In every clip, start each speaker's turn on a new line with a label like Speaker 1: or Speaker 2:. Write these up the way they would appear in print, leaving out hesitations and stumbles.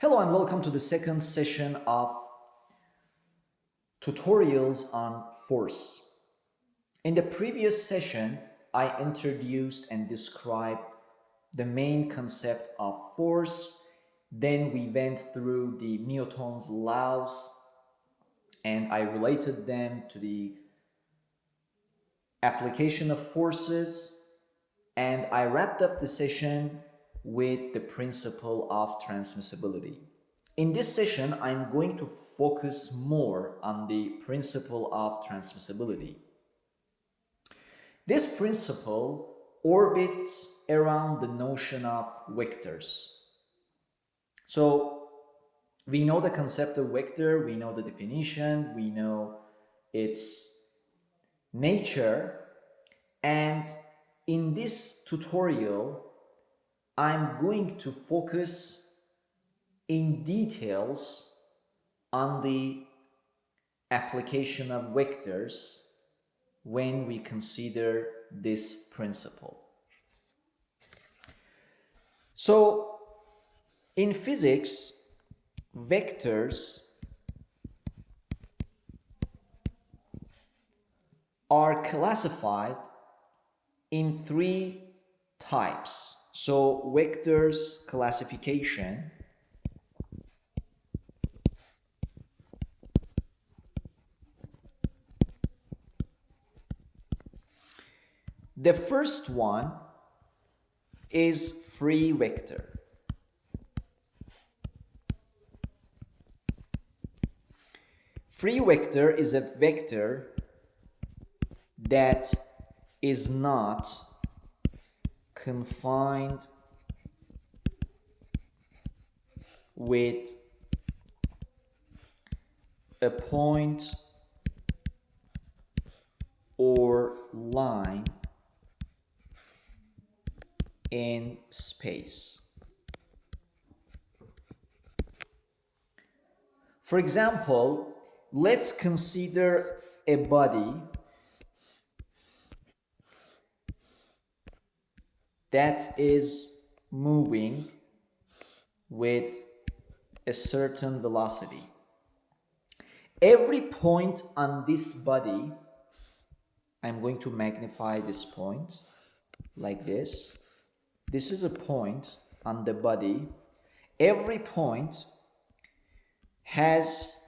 Speaker 1: Hello and welcome to the second session of tutorials on force. In the previous session, I introduced and described the main concept of force. Then we went through the Newton's laws and I related them to the application of forces, and I wrapped up the session with the principle of transmissibility. In this session, I'm going to focus more on the principle of transmissibility. This principle orbits around the notion of vectors. So we know the concept of vector, we know the definition, we know its nature, and in this tutorial, I'm going to focus in details on the application of vectors when we consider this principle. So, in physics, vectors are classified in three types. So, vectors classification the first one is free vector. Free vector is a vector that is not confined with a point or line in space. For example, let's consider a body that is moving with a certain velocity. Every point on this body, I'm going to magnify this point like this. This is a point on the body. Every point has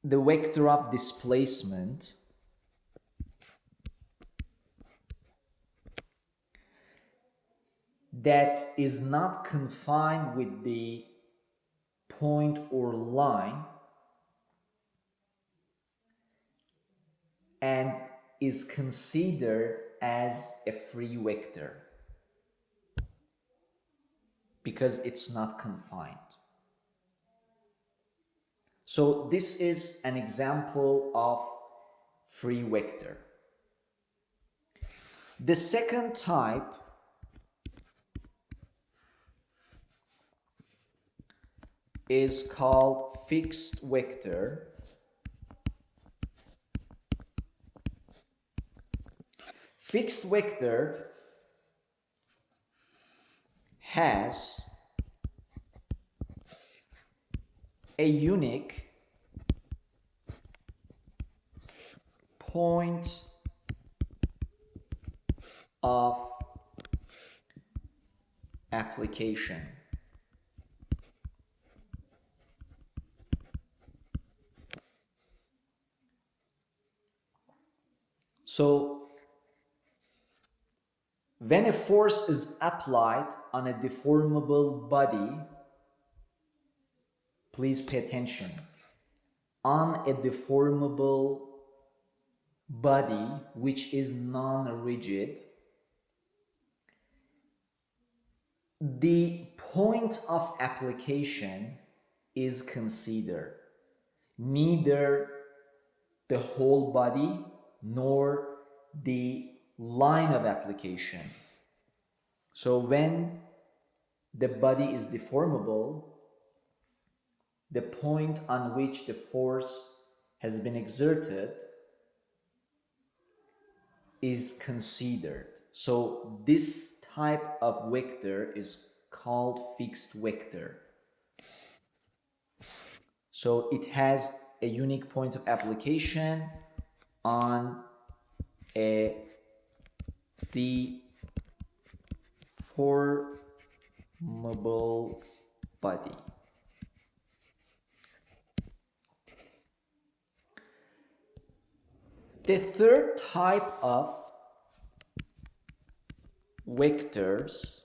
Speaker 1: the vector of displacement that is not confined with the point or line and is considered as a free vector because it's not confined. So this is an example of free vector. The second type is called fixed vector. Fixed vector has a unique point of application. So, when a force is applied on a deformable body, please pay attention. On a deformable body which is non-rigid, the point of application is considered. Neither the whole body nor the line of application. So when the body is deformable, the point on which the force has been exerted is considered. So this type of vector is called fixed vector. So it has a unique point of application on a deformable body. The third type of vectors,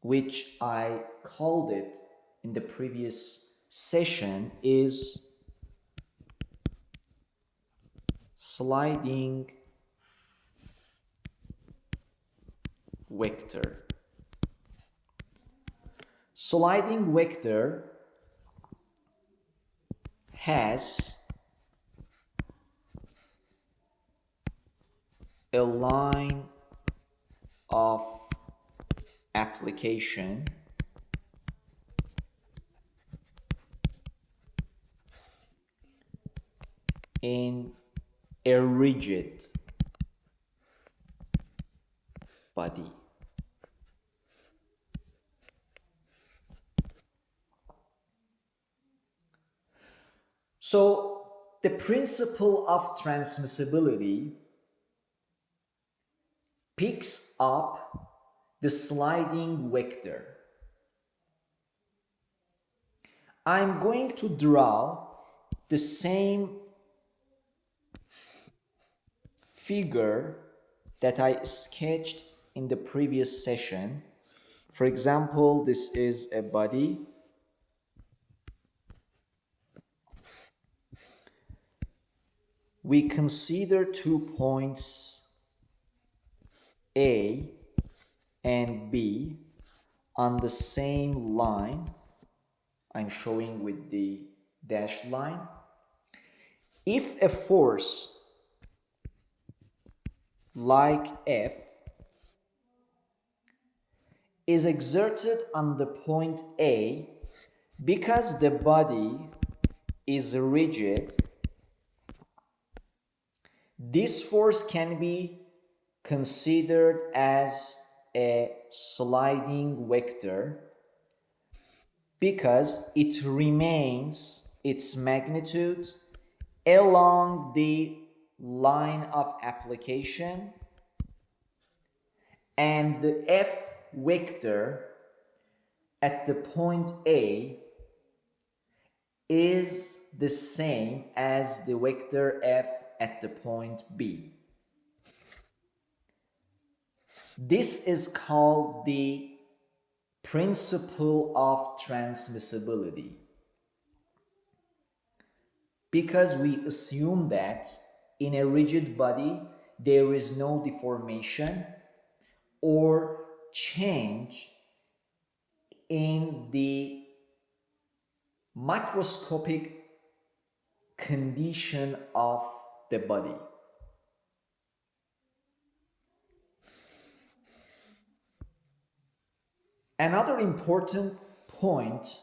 Speaker 1: which I called it in the previous session, is sliding vector. Sliding vector has a line of application in a rigid body. So the principle of transmissibility picks up the sliding vector. I'm going to draw the same figure that I sketched in the previous session. For example, this is a body. We consider 2 points A and B on the same line. I'm showing with the dashed line. If a force like F is exerted on the point A, because the body is rigid, this force can be considered as a sliding vector because it remains its magnitude along the line of application, and the F vector at the point A is the same as the vector F at the point B. This is called the principle of transmissibility, because we assume that in a rigid body there is no deformation or change in the microscopic condition of the body. Another important point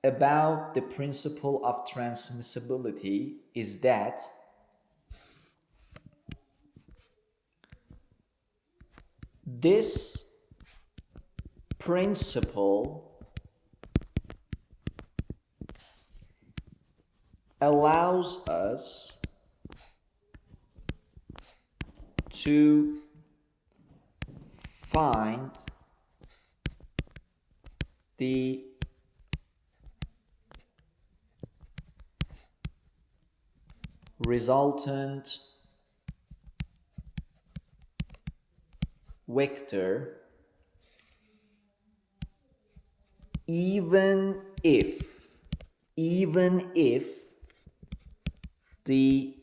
Speaker 1: about the principle of transmissibility is that this principle allows us to find the resultant vector even if the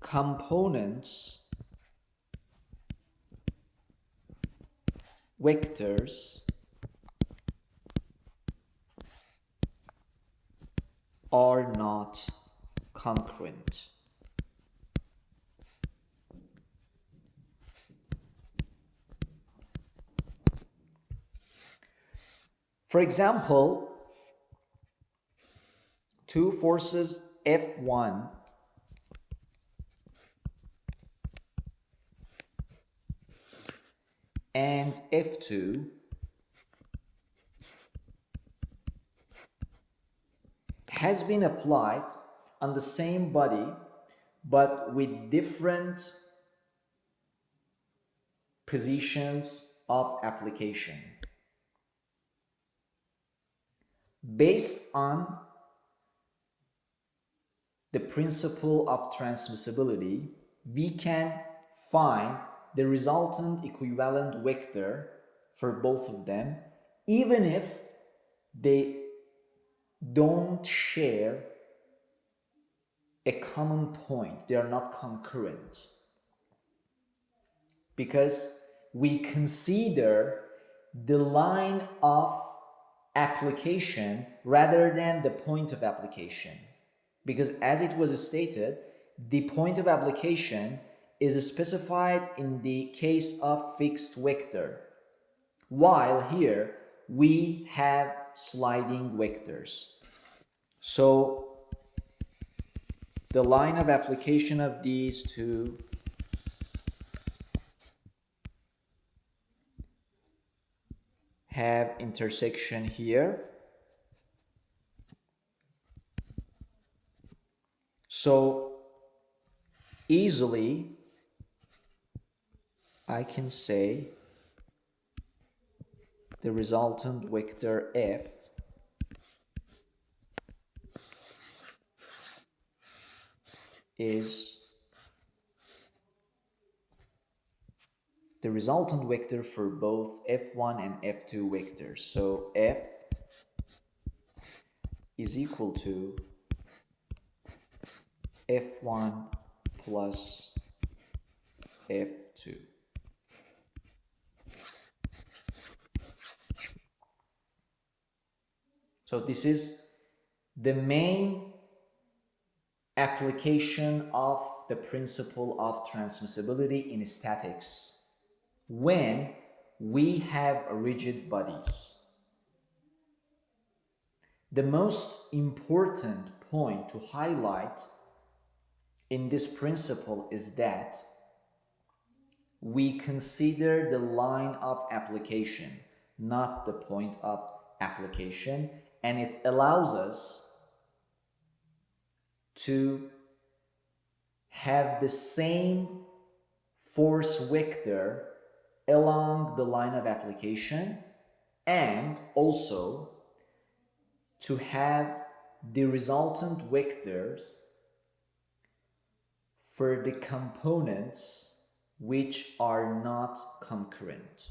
Speaker 1: components vectors are not concurrent. For example, two forces F1 and F2 has been applied on the same body but with different positions of application. Based on the principle of transmissibility, we can find the resultant equivalent vector for both of them, even if they don't share a common point. They are not concurrent. Because we consider the line of application rather than the point of application. Because as it was stated, the point of application is specified in the case of fixed vector, while here we have sliding vectors. So the line of application of these two have intersection here. So easily I can say the resultant vector F is the resultant vector for both F1 and F2 vectors. So F is equal to F1 plus F2. So this is the main application of the principle of transmissibility in statics when we have rigid bodies. The most important point to highlight in this principle is that we consider the line of application, not the point of application, and it allows us to have the same force vector along the line of application, and also to have the resultant vectors for the components which are not concurrent.